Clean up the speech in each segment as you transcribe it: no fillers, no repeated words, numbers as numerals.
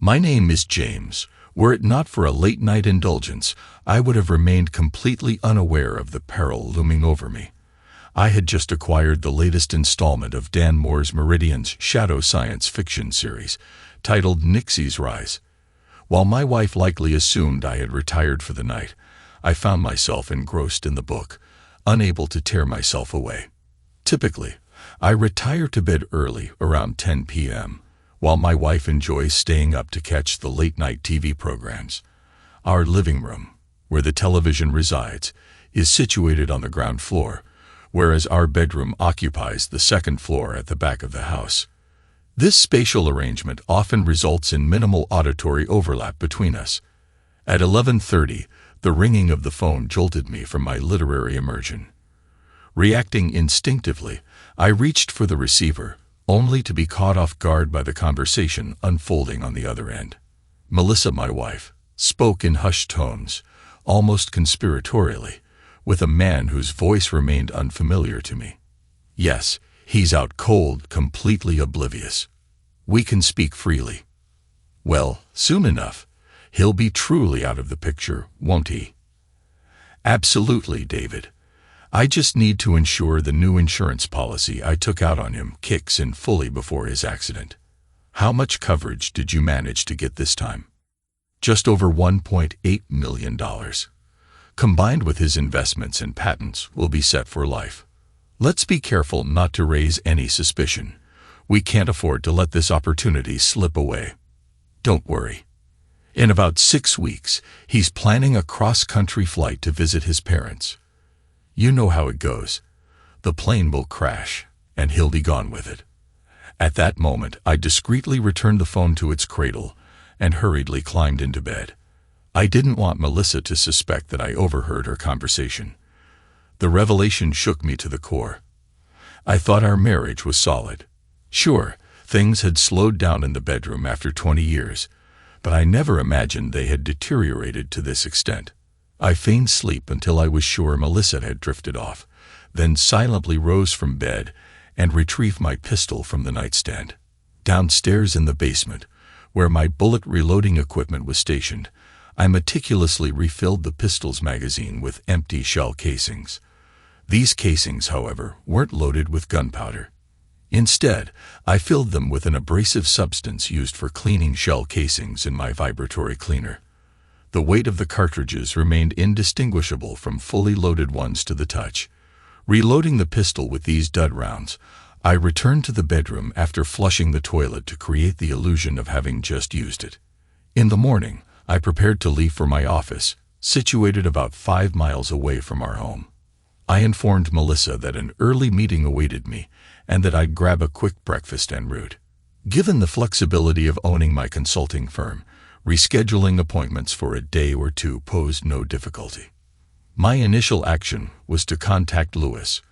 My name is James. Were it not for a late-night indulgence, I would have remained completely unaware of the peril looming over me. I had just acquired the latest installment of Dan Moore's Meridian's shadow science fiction series, titled Nixie's Rise. While my wife likely assumed I had retired for the night, I found myself engrossed in the book, unable to tear myself away. Typically, I retire to bed early, around 10 p.m., while my wife enjoys staying up to catch the late-night TV programs. Our living room, where the television resides, is situated on the ground floor, whereas our bedroom occupies the second floor at the back of the house. This spatial arrangement often results in minimal auditory overlap between us. At 11:30, the ringing of the phone jolted me from my literary immersion. Reacting instinctively, I reached for the receiver, only to be caught off guard by the conversation unfolding on the other end. Melissa, my wife, spoke in hushed tones, almost conspiratorially, with a man whose voice remained unfamiliar to me. Yes, he's out cold, completely oblivious. We can speak freely. Well, soon enough, he'll be truly out of the picture, won't he? Absolutely, David. I just need to ensure the new insurance policy I took out on him kicks in fully before his accident. How much coverage did you manage to get this time? Just over $1.8 million. Combined with his investments and patents, will be set for life. Let's be careful not to raise any suspicion. We can't afford to let this opportunity slip away. Don't worry. In about 6 weeks, he's planning a cross-country flight to visit his parents. You know how it goes. The plane will crash, and he'll be gone with it. At that moment, I discreetly returned the phone to its cradle and hurriedly climbed into bed. I didn't want Melissa to suspect that I overheard her conversation. The revelation shook me to the core. I thought our marriage was solid. Sure, things had slowed down in the bedroom after 20 years, but I never imagined they had deteriorated to this extent. I feigned sleep until I was sure Melissa had drifted off, then silently rose from bed and retrieved my pistol from the nightstand. Downstairs in the basement, where my bullet reloading equipment was stationed, I meticulously refilled the pistol's magazine with empty shell casings. These casings, however, weren't loaded with gunpowder. Instead, I filled them with an abrasive substance used for cleaning shell casings in my vibratory cleaner. The weight of the cartridges remained indistinguishable from fully loaded ones to the touch. Reloading the pistol with these dud rounds, I returned to the bedroom after flushing the toilet to create the illusion of having just used it. In the morning, I prepared to leave for my office, situated about 5 miles away from our home. I informed Melissa that an early meeting awaited me and that I'd grab a quick breakfast en route. Given the flexibility of owning my consulting firm, rescheduling appointments for a day or two posed no difficulty. My initial action was to contact Lewis,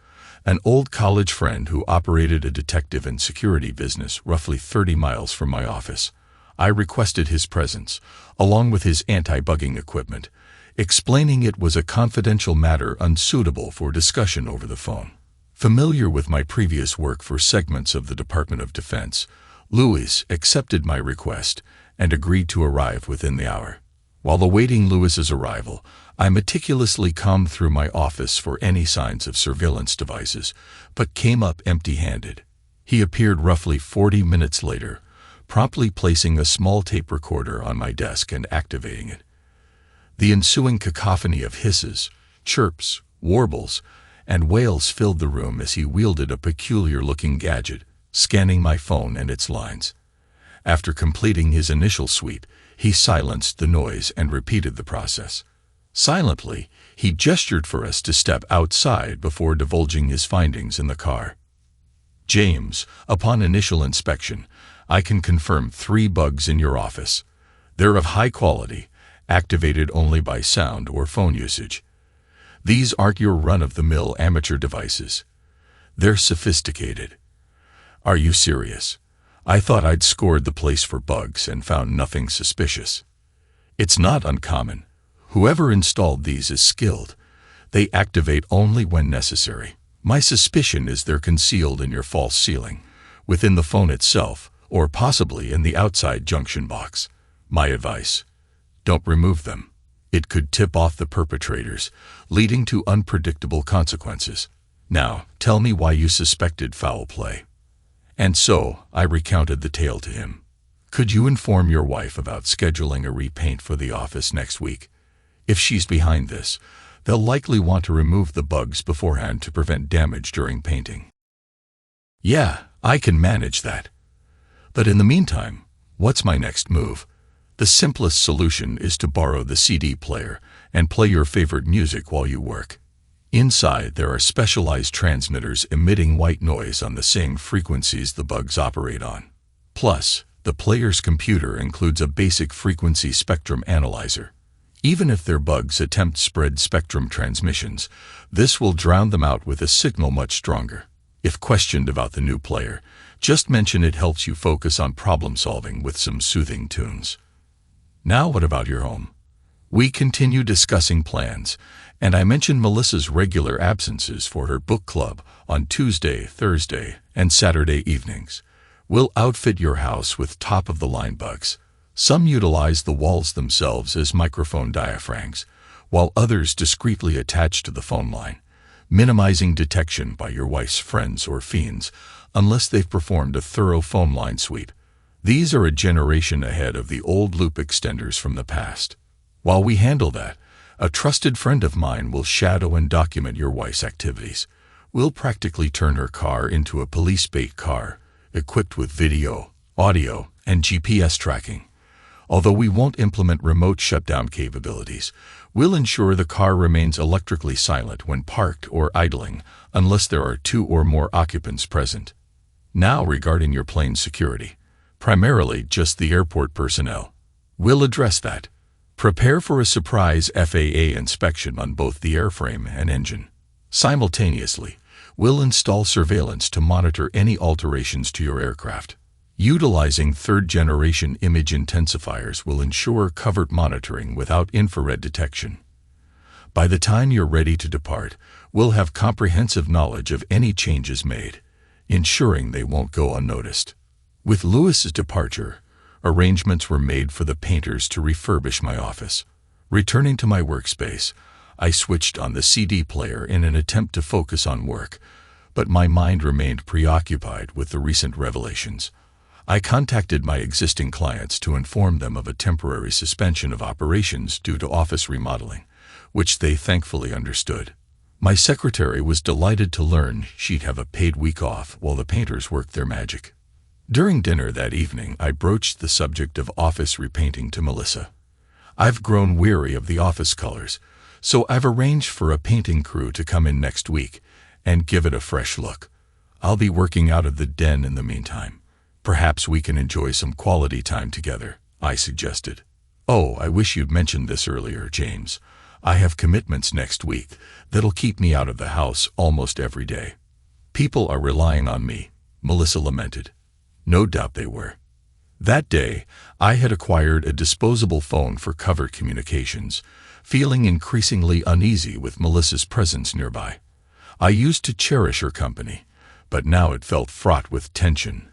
an old college friend who operated a detective and security business roughly 30 miles from my office. I requested his presence, along with his anti-bugging equipment, explaining it was a confidential matter unsuitable for discussion over the phone. Familiar with my previous work for segments of the Department of Defense, Lewis accepted my request and agreed to arrive within the hour. While awaiting Lewis's arrival, I meticulously combed through my office for any signs of surveillance devices, but came up empty-handed. He appeared roughly 40 minutes later, promptly placing a small tape recorder on my desk and activating it. The ensuing cacophony of hisses, chirps, warbles, and wails filled the room as he wielded a peculiar-looking gadget, scanning my phone and its lines. After completing his initial sweep, he silenced the noise and repeated the process. Silently, he gestured for us to step outside before divulging his findings in the car. James, upon initial inspection, I can confirm 3 bugs in your office. They're of high quality, activated only by sound or phone usage. These aren't your run-of-the-mill amateur devices. They're sophisticated. Are you serious? I thought I'd scored the place for bugs and found nothing suspicious. It's not uncommon. Whoever installed these is skilled. They activate only when necessary. My suspicion is they're concealed in your false ceiling, within the phone itself, or possibly in the outside junction box. My advice: don't remove them. It could tip off the perpetrators, leading to unpredictable consequences. Now, tell me why you suspected foul play. And so, I recounted the tale to him. Could you inform your wife about scheduling a repaint for the office next week? If she's behind this, they'll likely want to remove the bugs beforehand to prevent damage during painting. Yeah, I can manage that. But in the meantime, what's my next move? The simplest solution is to borrow the CD player and play your favorite music while you work. Inside, there are specialized transmitters emitting white noise on the same frequencies the bugs operate on. Plus, the player's computer includes a basic frequency spectrum analyzer. Even if their bugs attempt spread spectrum transmissions, this will drown them out with a signal much stronger. If questioned about the new player, just mention it helps you focus on problem solving with some soothing tunes. Now what about your home? We continue discussing plans, and I mentioned Melissa's regular absences for her book club on Tuesday, Thursday, and Saturday evenings. We'll outfit your house with top-of-the-line bugs. Some utilize the walls themselves as microphone diaphragms, while others discreetly attach to the phone line, minimizing detection by your wife's friends or fiends unless they've performed a thorough phone line sweep. These are a generation ahead of the old loop extenders from the past. While we handle that, a trusted friend of mine will shadow and document your wife's activities. We'll practically turn her car into a police bait car, equipped with video, audio, and GPS tracking. Although we won't implement remote shutdown capabilities, we'll ensure the car remains electrically silent when parked or idling, unless there are 2 or more occupants present. Now regarding your plane's security. Primarily just the airport personnel. We'll address that. Prepare for a surprise FAA inspection on both the airframe and engine. Simultaneously, we'll install surveillance to monitor any alterations to your aircraft. Utilizing third-generation image intensifiers will ensure covert monitoring without infrared detection. By the time you're ready to depart, we'll have comprehensive knowledge of any changes made, ensuring they won't go unnoticed. With Lewis's departure, arrangements were made for the painters to refurbish my office. Returning to my workspace, I switched on the CD player in an attempt to focus on work, but my mind remained preoccupied with the recent revelations. I contacted my existing clients to inform them of a temporary suspension of operations due to office remodeling, which they thankfully understood. My secretary was delighted to learn she'd have a paid week off while the painters worked their magic. During dinner that evening, I broached the subject of office repainting to Melissa. I've grown weary of the office colors, so I've arranged for a painting crew to come in next week and give it a fresh look. I'll be working out of the den in the meantime. Perhaps we can enjoy some quality time together, I suggested. Oh, I wish you'd mentioned this earlier, James. I have commitments next week that'll keep me out of the house almost every day. People are relying on me, Melissa lamented. No doubt they were. That day, I had acquired a disposable phone for covert communications, feeling increasingly uneasy with Melissa's presence nearby. I used to cherish her company, but now it felt fraught with tension,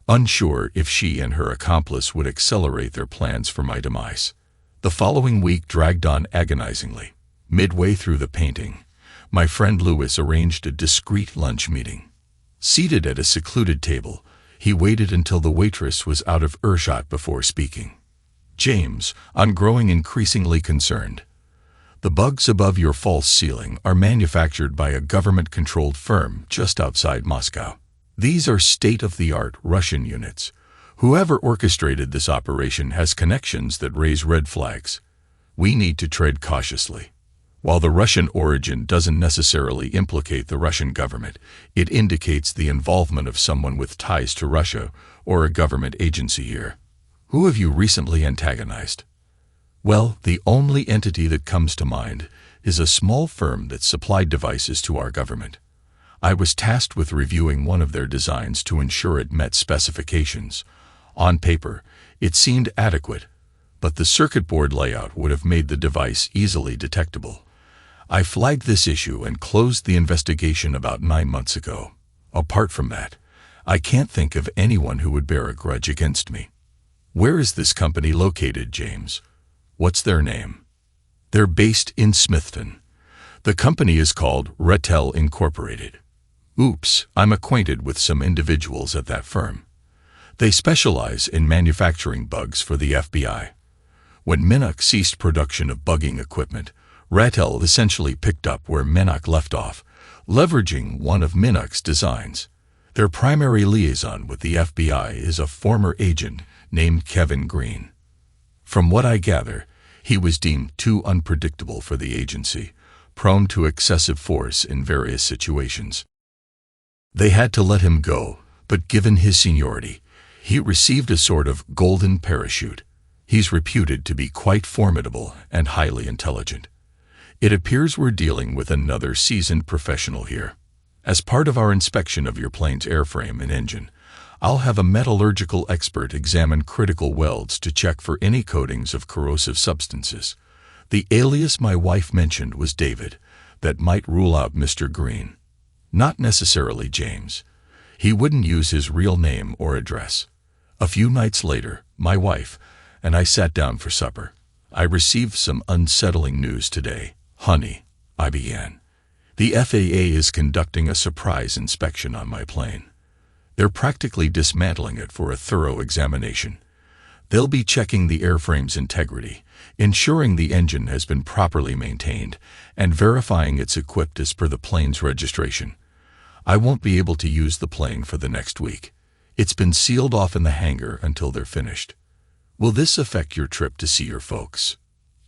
unsure if she and her accomplice would accelerate their plans for my demise. The following week dragged on agonizingly. Midway through the painting, my friend Lewis arranged a discreet lunch meeting. Seated at a secluded table, he waited until the waitress was out of earshot before speaking. James, I'm growing increasingly concerned. The bugs above your false ceiling are manufactured by a government-controlled firm just outside Moscow. These are state-of-the-art Russian units. Whoever orchestrated this operation has connections that raise red flags. We need to tread cautiously. While the Russian origin doesn't necessarily implicate the Russian government, it indicates the involvement of someone with ties to Russia or a government agency here. Who have you recently antagonized? Well, the only entity that comes to mind is a small firm that supplied devices to our government. I was tasked with reviewing one of their designs to ensure it met specifications. On paper, it seemed adequate, but the circuit board layout would have made the device easily detectable. I flagged this issue and closed the investigation about 9 months ago. Apart from that, I can't think of anyone who would bear a grudge against me. Where is this company located, James? What's their name? They're based in Smithton. The company is called Rettel Incorporated. Oops, I'm acquainted with some individuals at that firm. They specialize in manufacturing bugs for the FBI. When Minock ceased production of bugging equipment, Rettel essentially picked up where Minock left off, leveraging one of Minock's designs. Their primary liaison with the FBI is a former agent named Kevin Green. From what I gather, he was deemed too unpredictable for the agency, prone to excessive force in various situations. They had to let him go, but given his seniority, he received a sort of golden parachute. He's reputed to be quite formidable and highly intelligent. It appears we're dealing with another seasoned professional here. As part of our inspection of your plane's airframe and engine, I'll have a metallurgical expert examine critical welds to check for any coatings of corrosive substances. The alias my wife mentioned was David. That might rule out Mr. Green. Not necessarily James. He wouldn't use his real name or address. A few nights later, my wife and I sat down for supper. I received some unsettling news today. Honey, I began. The FAA is conducting a surprise inspection on my plane. They're practically dismantling it for a thorough examination. They'll be checking the airframe's integrity, ensuring the engine has been properly maintained, and verifying it's equipped as per the plane's registration. I won't be able to use the plane for the next week. It's been sealed off in the hangar until they're finished. Will this affect your trip to see your folks?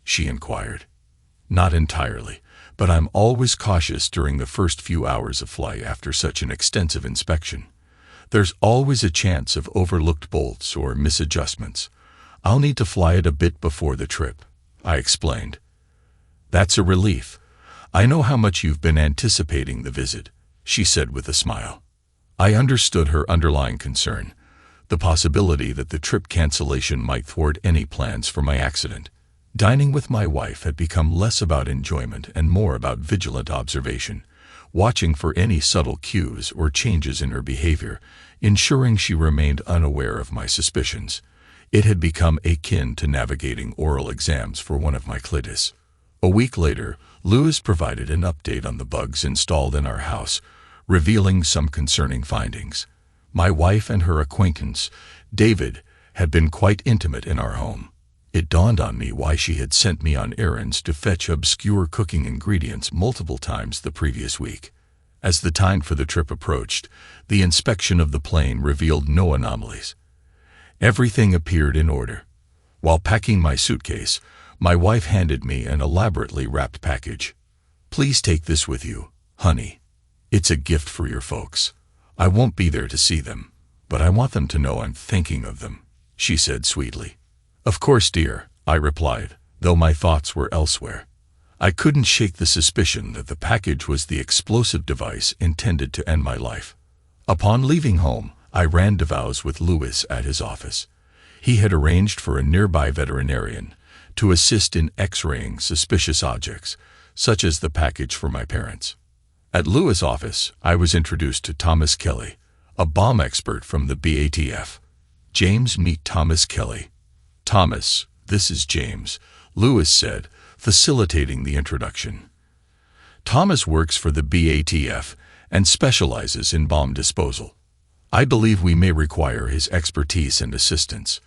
She inquired. Not entirely, but I'm always cautious during the first few hours of flight after such an extensive inspection. There's always a chance of overlooked bolts or misadjustments. I'll need to fly it a bit before the trip, I explained. That's a relief. I know how much you've been anticipating the visit, she said with a smile. I understood her underlying concern, the possibility that the trip cancellation might thwart any plans for my accident. Dining with my wife had become less about enjoyment and more about vigilant observation, watching for any subtle cues or changes in her behavior, ensuring she remained unaware of my suspicions. It had become akin to navigating oral exams for one of my clients. A week later, Lewis provided an update on the bugs installed in our house, revealing some concerning findings. My wife and her acquaintance, David, had been quite intimate in our home. It dawned on me why she had sent me on errands to fetch obscure cooking ingredients multiple times the previous week. As the time for the trip approached, the inspection of the plane revealed no anomalies. Everything appeared in order. While packing my suitcase, my wife handed me an elaborately wrapped package. Please take this with you, honey. It's a gift for your folks. I won't be there to see them, but I want them to know I'm thinking of them, she said sweetly. Of course, dear, I replied, though my thoughts were elsewhere. I couldn't shake the suspicion that the package was the explosive device intended to end my life. Upon leaving home, I ran to vows with Lewis at his office. He had arranged for a nearby veterinarian to assist in x-raying suspicious objects, such as the package for my parents. At Lewis' office, I was introduced to Thomas Kelly, a bomb expert from the BATF. James, meet Thomas Kelly. Thomas, this is James, Lewis said, facilitating the introduction. Thomas works for the BATF and specializes in bomb disposal. I believe we may require his expertise and assistance.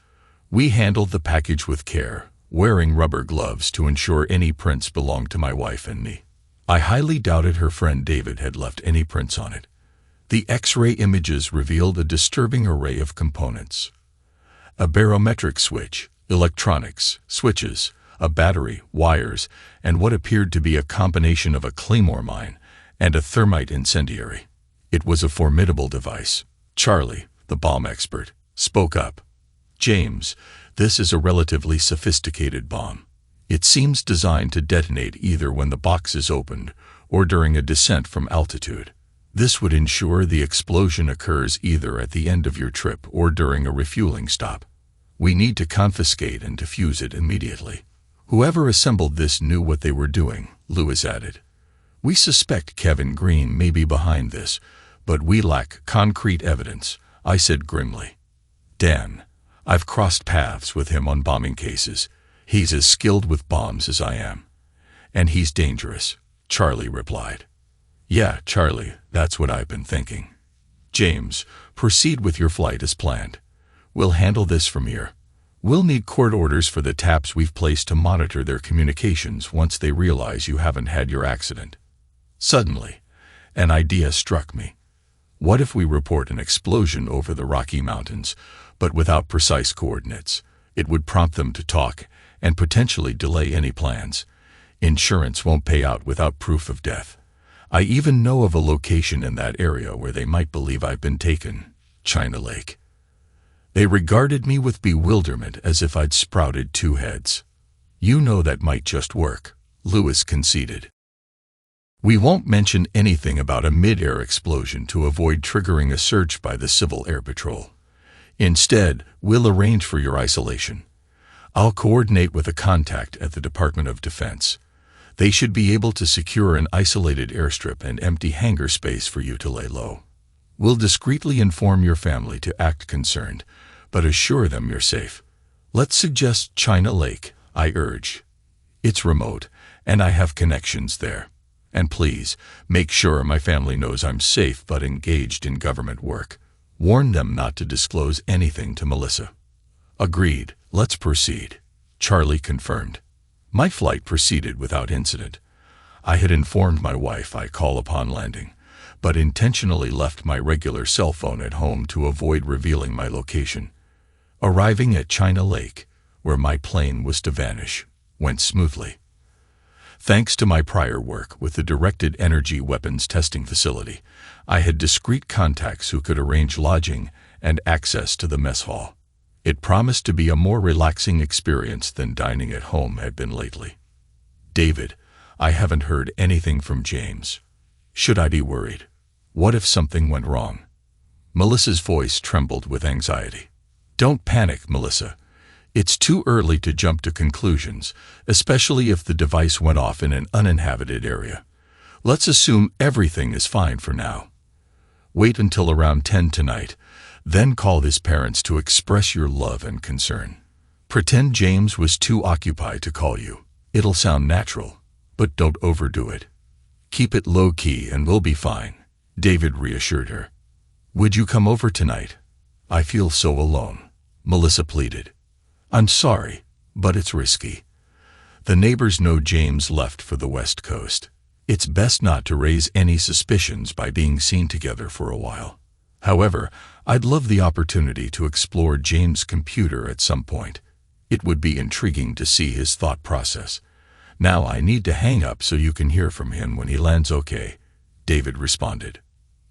We handled the package with care, wearing rubber gloves to ensure any prints belonged to my wife and me. I highly doubted her friend David had left any prints on it. The X-ray images revealed a disturbing array of components. A barometric switch, electronics, switches, a battery, wires, and what appeared to be a combination of a claymore mine and a thermite incendiary. It was a formidable device. Charlie, the bomb expert, spoke up. James, this is a relatively sophisticated bomb. It seems designed to detonate either when the box is opened or during a descent from altitude. This would ensure the explosion occurs either at the end of your trip or during a refueling stop. We need to confiscate and defuse it immediately. Whoever assembled this knew what they were doing, Lewis added. We suspect Kevin Green may be behind this, but we lack concrete evidence, I said grimly. Dan, I've crossed paths with him on bombing cases. He's as skilled with bombs as I am. And he's dangerous, Charlie replied. Yeah, Charlie, that's what I've been thinking. James, proceed with your flight as planned. We'll handle this from here. We'll need court orders for the taps we've placed to monitor their communications once they realize you haven't had your accident. Suddenly, an idea struck me. What if we report an explosion over the Rocky Mountains, but without precise coordinates? It would prompt them to talk and potentially delay any plans. Insurance won't pay out without proof of death. I even know of a location in that area where they might believe I've been taken, China Lake. They regarded me with bewilderment as if I'd sprouted two heads. You know that might just work, Lewis conceded. We won't mention anything about a mid-air explosion to avoid triggering a search by the Civil Air Patrol. Instead, we'll arrange for your isolation. I'll coordinate with a contact at the Department of Defense. They should be able to secure an isolated airstrip and empty hangar space for you to lay low. We'll discreetly inform your family to act concerned, but assure them you're safe. Let's suggest China Lake, I urge. It's remote, and I have connections there. And please, make sure my family knows I'm safe but engaged in government work. Warn them not to disclose anything to Melissa. Agreed, let's proceed, Charlie confirmed. My flight proceeded without incident. I had informed my wife I'd call upon landing, but intentionally left my regular cell phone at home to avoid revealing my location. Arriving at China Lake, where my plane was to vanish, went smoothly. Thanks to my prior work with the directed energy weapons testing facility, I had discreet contacts who could arrange lodging and access to the mess hall. It promised to be a more relaxing experience than dining at home had been lately. David, I haven't heard anything from James. Should I be worried? What if something went wrong? Melissa's voice trembled with anxiety. Don't panic, Melissa. It's too early to jump to conclusions, especially if the device went off in an uninhabited area. Let's assume everything is fine for now. Wait until around 10 tonight, then call his parents to express your love and concern. Pretend James was too occupied to call you. It'll sound natural, but don't overdo it. Keep it low-key and we'll be fine, David reassured her. Would you come over tonight? I feel so alone, Melissa pleaded. I'm sorry, but it's risky. The neighbors know James left for the West Coast. It's best not to raise any suspicions by being seen together for a while. However, I'd love the opportunity to explore James' computer at some point. It would be intriguing to see his thought process. Now I need to hang up so you can hear from him when he lands okay, David responded.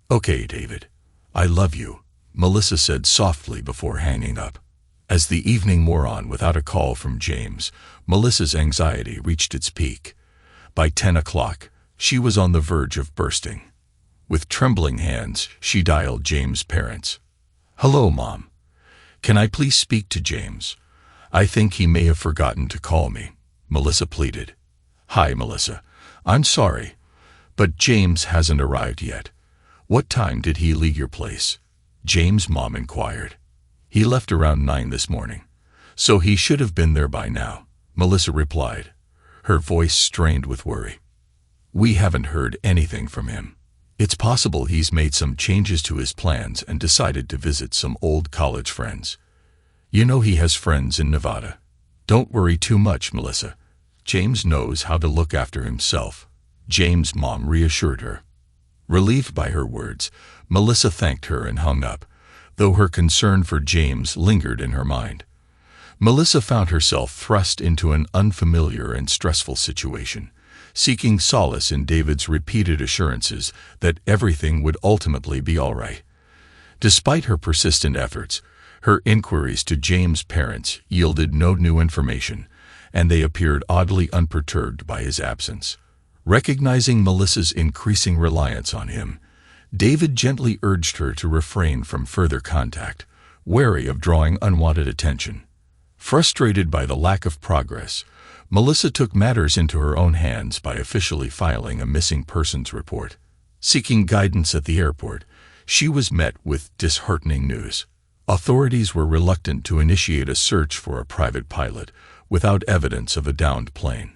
Okay, David. I love you, Melissa said softly before hanging up. As the evening wore on without a call from James, Melissa's anxiety reached its peak. By 10 o'clock, she was on the verge of bursting. With trembling hands, she dialed James' parents. Hello, Mom. Can I please speak to James? I think he may have forgotten to call me, Melissa pleaded. Hi, Melissa. I'm sorry, but James hasn't arrived yet. What time did he leave your place? James' mom inquired. He left around 9 this morning, so he should have been there by now, Melissa replied, her voice strained with worry. We haven't heard anything from him. It's possible he's made some changes to his plans and decided to visit some old college friends. You know he has friends in Nevada. Don't worry too much, Melissa. James knows how to look after himself, James' mom reassured her. Relieved by her words, Melissa thanked her and hung up, though her concern for James lingered in her mind. Melissa found herself thrust into an unfamiliar and stressful situation, seeking solace in David's repeated assurances that everything would ultimately be all right. Despite her persistent efforts, her inquiries to James' parents yielded no new information, and they appeared oddly unperturbed by his absence. Recognizing Melissa's increasing reliance on him, David gently urged her to refrain from further contact, wary of drawing unwanted attention. Frustrated by the lack of progress, Melissa took matters into her own hands by officially filing a missing persons report. Seeking guidance at the airport, she was met with disheartening news. Authorities were reluctant to initiate a search for a private pilot without evidence of a downed plane.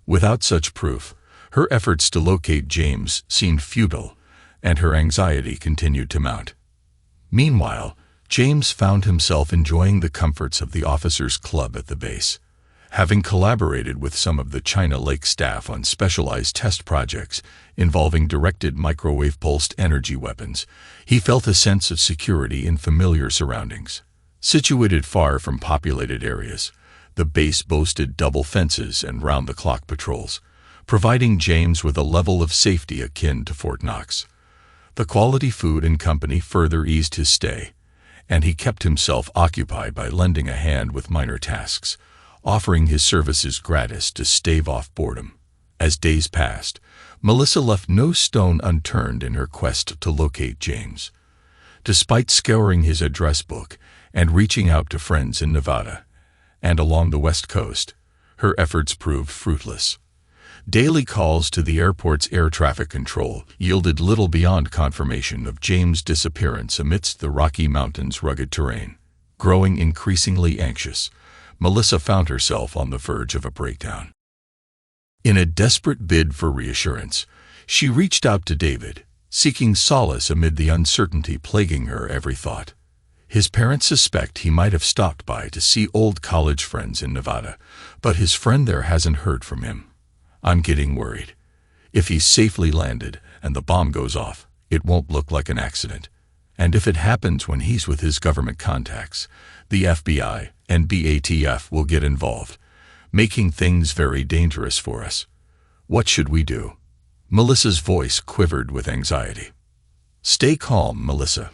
Without such proof, her efforts to locate James seemed futile, and her anxiety continued to mount. Meanwhile, James found himself enjoying the comforts of the officers' club at the base. Having collaborated with some of the China Lake staff on specialized test projects involving directed microwave-pulsed energy weapons, he felt a sense of security in familiar surroundings. Situated far from populated areas, the base boasted double fences and round-the-clock patrols, providing James with a level of safety akin to Fort Knox. The quality food and company further eased his stay, and he kept himself occupied by lending a hand with minor tasks, offering his services gratis to stave off boredom. As days passed, Melissa left no stone unturned in her quest to locate James. Despite scouring his address book and reaching out to friends in Nevada and along the West Coast, her efforts proved fruitless. Daily calls to the airport's air traffic control yielded little beyond confirmation of James' disappearance amidst the Rocky Mountains' rugged terrain. Growing increasingly anxious, Melissa found herself on the verge of a breakdown. In a desperate bid for reassurance, she reached out to David, seeking solace amid the uncertainty plaguing her every thought. His parents suspect he might have stopped by to see old college friends in Nevada, but his friend there hasn't heard from him. I'm getting worried. If he's safely landed and the bomb goes off, it won't look like an accident. And if it happens when he's with his government contacts, the FBI and BATF will get involved, making things very dangerous for us. What should we do? Melissa's voice quivered with anxiety. Stay calm, Melissa.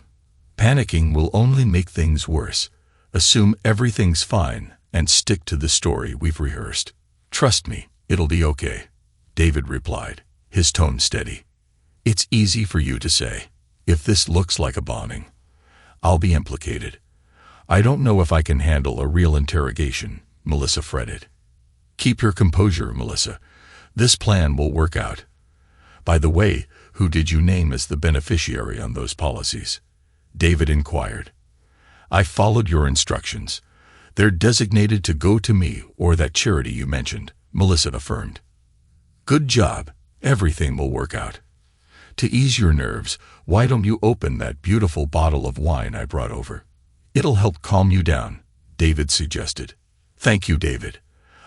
Panicking will only make things worse. Assume everything's fine and stick to the story we've rehearsed. Trust me, it'll be okay, David replied, his tone steady. It's easy for you to say. If this looks like a bombing, I'll be implicated. I don't know if I can handle a real interrogation, Melissa fretted. Keep your composure, Melissa. This plan will work out. By the way, who did you name as the beneficiary on those policies? David inquired. I followed your instructions. They're designated to go to me or that charity you mentioned, Melissa affirmed. Good job. Everything will work out. To ease your nerves, why don't you open that beautiful bottle of wine I brought over? It'll help calm you down, David suggested. Thank you, David.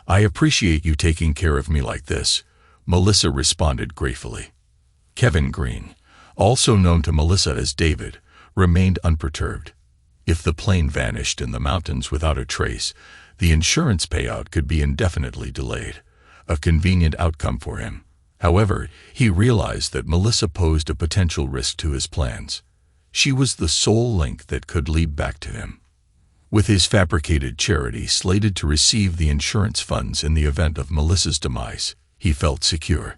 I appreciate you taking care of me like this, Melissa responded gratefully. Kevin Green, also known to Melissa as David, remained unperturbed. If the plane vanished in the mountains without a trace, the insurance payout could be indefinitely delayed, a convenient outcome for him. However, he realized that Melissa posed a potential risk to his plans. She was the sole link that could lead back to him. With his fabricated charity slated to receive the insurance funds in the event of Melissa's demise, he felt secure.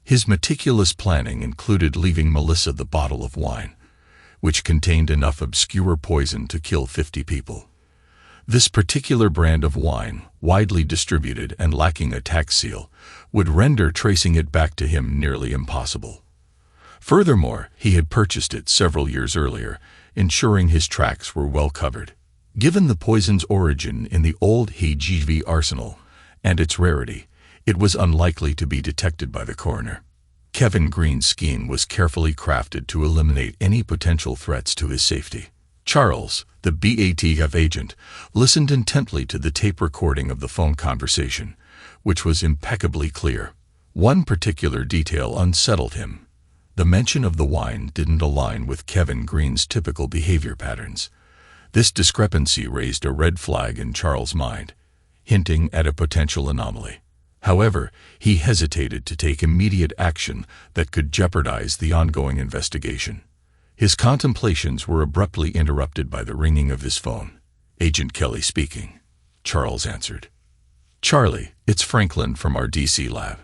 His meticulous planning included leaving Melissa the bottle of wine, which contained enough obscure poison to kill 50 people. This particular brand of wine, widely distributed and lacking a tax seal, would render tracing it back to him nearly impossible. Furthermore, he had purchased it several years earlier, ensuring his tracks were well covered. Given the poison's origin in the old HGV arsenal and its rarity, it was unlikely to be detected by the coroner. Kevin Green's scheme was carefully crafted to eliminate any potential threats to his safety. Charles, the BATF agent, listened intently to the tape recording of the phone conversation, which was impeccably clear. One particular detail unsettled him. The mention of the wine didn't align with Kevin Green's typical behavior patterns. This discrepancy raised a red flag in Charles' mind, hinting at a potential anomaly. However, he hesitated to take immediate action that could jeopardize the ongoing investigation. His contemplations were abruptly interrupted by the ringing of his phone. Agent Kelly speaking. Charles answered. Charlie, it's Franklin from our DC lab.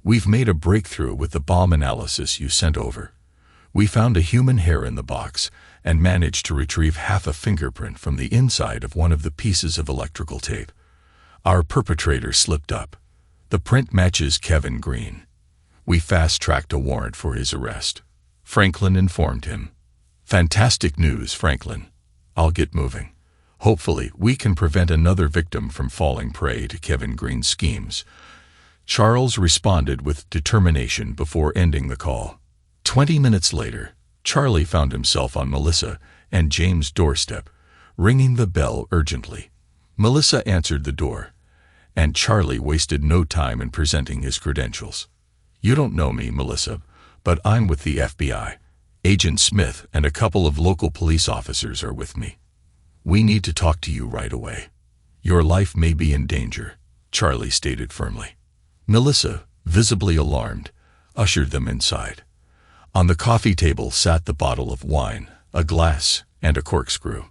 We've made a breakthrough with the bomb analysis you sent over. We found a human hair in the box and managed to retrieve half a fingerprint from the inside of one of the pieces of electrical tape. Our perpetrator slipped up. The print matches Kevin Green. We fast-tracked a warrant for his arrest. Franklin informed him. Fantastic news, Franklin. I'll get moving. Hopefully, we can prevent another victim from falling prey to Kevin Green's schemes." Charles responded with determination before ending the call. 20 minutes later, Charlie found himself on Melissa and James' doorstep, ringing the bell urgently. Melissa answered the door, and Charlie wasted no time in presenting his credentials. "You don't know me, Melissa, but I'm with the FBI. Agent Smith and a couple of local police officers are with me. We need to talk to you right away. Your life may be in danger," Charlie stated firmly. Melissa, visibly alarmed, ushered them inside. On the coffee table sat the bottle of wine, a glass, and a corkscrew.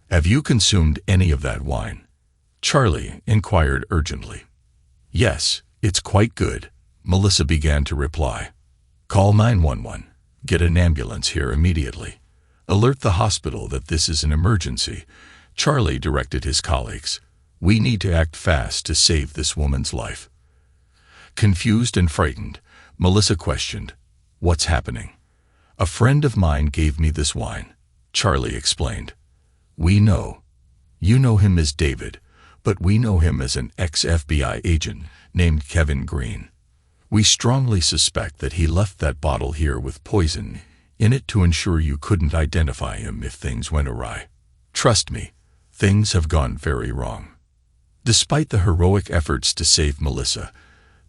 "Have you consumed any of that wine?" Charlie inquired urgently. "Yes, it's quite good," Melissa began to reply. "Call 911. Get an ambulance here immediately. Alert the hospital that this is an emergency," Charlie directed his colleagues. "We need to act fast to save this woman's life." Confused and frightened, Melissa questioned, "What's happening?" "A friend of mine gave me this wine," Charlie explained. "We know. You know him as David, but we know him as an ex-FBI agent named Kevin Green. We strongly suspect that he left that bottle here with poison in it to ensure you couldn't identify him if things went awry. Trust me, things have gone very wrong." Despite the heroic efforts to save Melissa,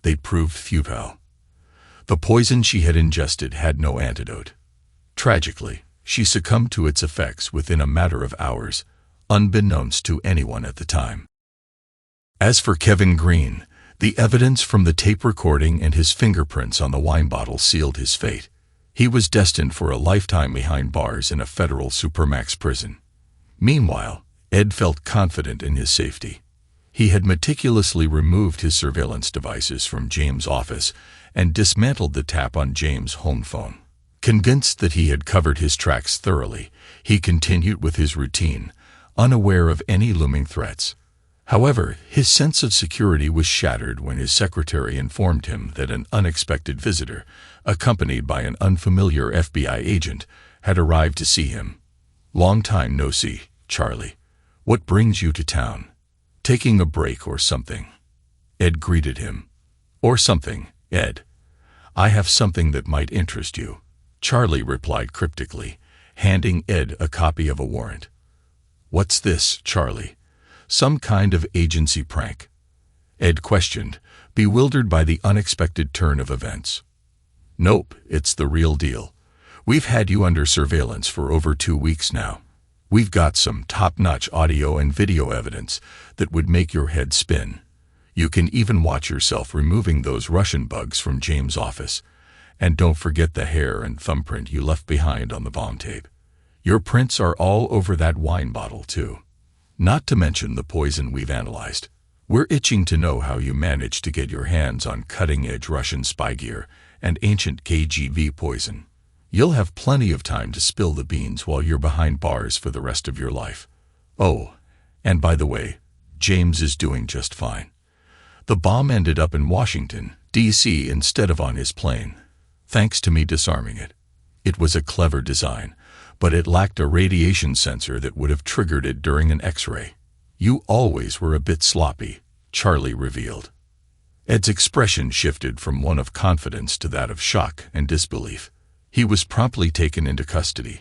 they proved futile. The poison she had ingested had no antidote. Tragically, she succumbed to its effects within a matter of hours, unbeknownst to anyone at the time. As for Kevin Green, the evidence from the tape recording and his fingerprints on the wine bottle sealed his fate. He was destined for a lifetime behind bars in a federal supermax prison. Meanwhile, Ed felt confident in his safety. He had meticulously removed his surveillance devices from James' office and dismantled the tap on James' home phone. Convinced that he had covered his tracks thoroughly, he continued with his routine, unaware of any looming threats. However, his sense of security was shattered when his secretary informed him that an unexpected visitor, accompanied by an unfamiliar FBI agent, had arrived to see him. "Long time no see, Charlie. What brings you to town? Taking a break or something?" Ed greeted him. "Or something, Ed. I have something that might interest you," Charlie replied cryptically, handing Ed a copy of a warrant. "What's this, Charlie? Some kind of agency prank?" Ed questioned, bewildered by the unexpected turn of events. "Nope, it's the real deal. We've had you under surveillance for over 2 weeks now. We've got some top-notch audio and video evidence that would make your head spin. You can even watch yourself removing those Russian bugs from James' office. And don't forget the hair and thumbprint you left behind on the bomb tape. Your prints are all over that wine bottle, too. Not to mention the poison we've analyzed. We're itching to know how you managed to get your hands on cutting-edge Russian spy gear and ancient KGB poison. You'll have plenty of time to spill the beans while you're behind bars for the rest of your life. Oh, and by the way, James is doing just fine. The bomb ended up in Washington, D.C. instead of on his plane, thanks to me disarming it. It was a clever design, but it lacked a radiation sensor that would have triggered it during an X-ray. You always were a bit sloppy," Charlie revealed. Ed's expression shifted from one of confidence to that of shock and disbelief. He was promptly taken into custody,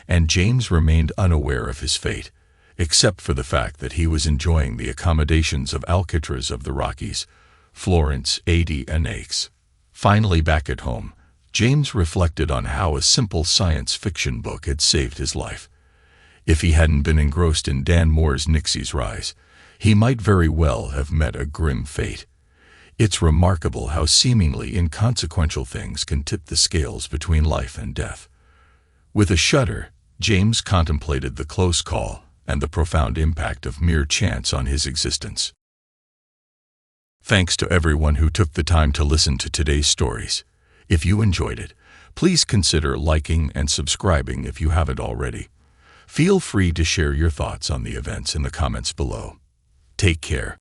and James remained unaware of his fate, except for the fact that he was enjoying the accommodations of Alcatraz of the Rockies, Florence, AD, and Aix. Finally back at home, James reflected on how a simple science fiction book had saved his life. If he hadn't been engrossed in Dan Moore's Nixie's Rise, he might very well have met a grim fate. It's remarkable how seemingly inconsequential things can tip the scales between life and death. With a shudder, James contemplated the close call and the profound impact of mere chance on his existence. Thanks to everyone who took the time to listen to today's stories. If you enjoyed it, please consider liking and subscribing if you haven't already. Feel free to share your thoughts on the events in the comments below. Take care.